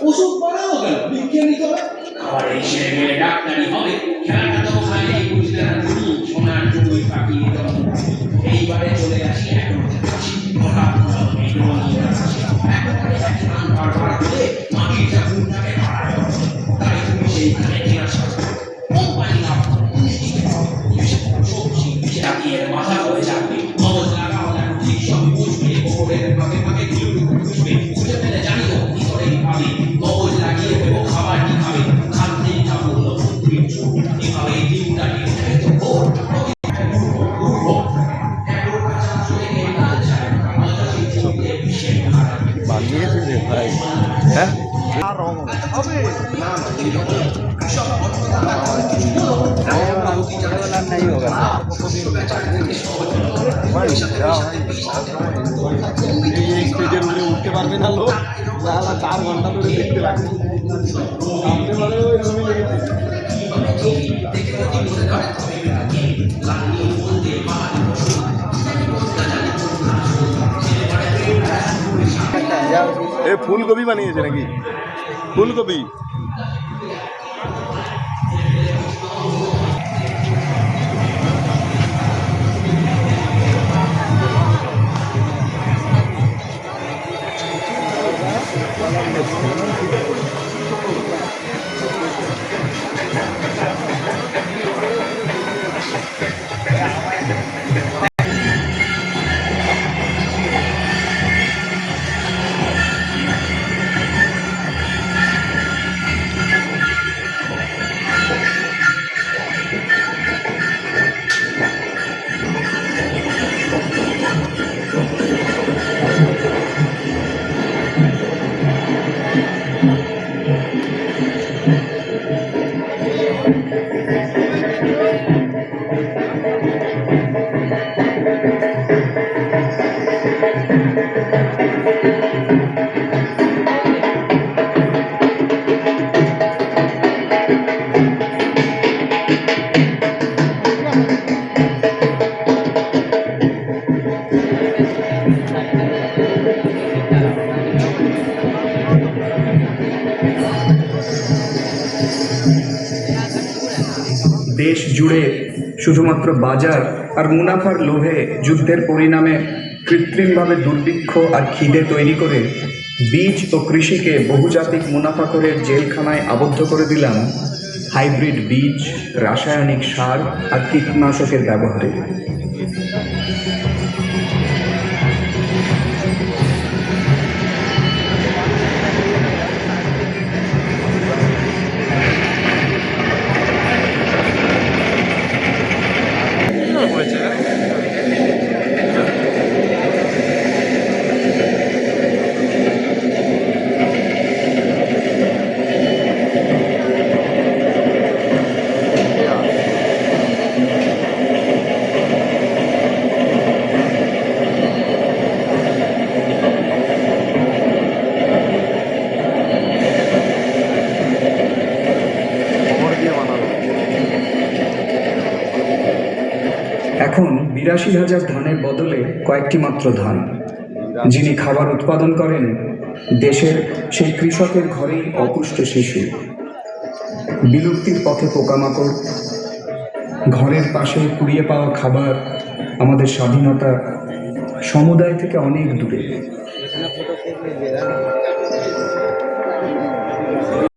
ওষুধ বানানো কেন বিজ্ঞানী হবে আবার এই ছেলে ডাক্তারি হবে খেলাটা তো খালি বুঝতে না সোনার জমি পাখি এইবারে চলে আসি এখন মাথা করে যাবে মগজ লাগাও ঠিক সব বুঝবে ওপরের ভাগে ভাগে বুঝবে বুঝে ফেলে জানিও কি করে ভাবে মগজ লাগিয়ে দেবো খাবার কি খাবে খাদ্যেই খাবো এভাবে দিনটা বানিয়েছে ভাই হ্যাঁ नहीं होगा স্টেজের উপরে উঠতে পারবে না লোক 4 ঘন্টা ধরে দেখতে লাগবে এ ফুলকপি বানিয়েছে নাকি ফুলকপি देश जुड़े शुधुमात्र बाजार और मुनाफार लोभे युद्धेर परिणामे कृत्रिमभावे दुर्भिक्ष और खिदे तैरी करे बीज और कृषि के बहुजातिक मुनाफाखोरेर जेलखानाय आबद्ध करे दिलाम हाइब्रिड बीज रासायनिक सार और कीटनाशकेर व्यवहारे। এখন ৮২,০০০ ধানের বদলে কয়েকটি মাত্র ধান। যিনি খাবার উৎপাদন করেন দেশের সেই কৃষকের ঘরেই অপুষ্ট শিশু, বিলুপ্তির পথে পোকামাকড়, ঘরের পাশে কুড়িয়ে পাওয়া খাবার আমাদের স্বাধীনতা সমুদায় থেকে অনেক দূরে।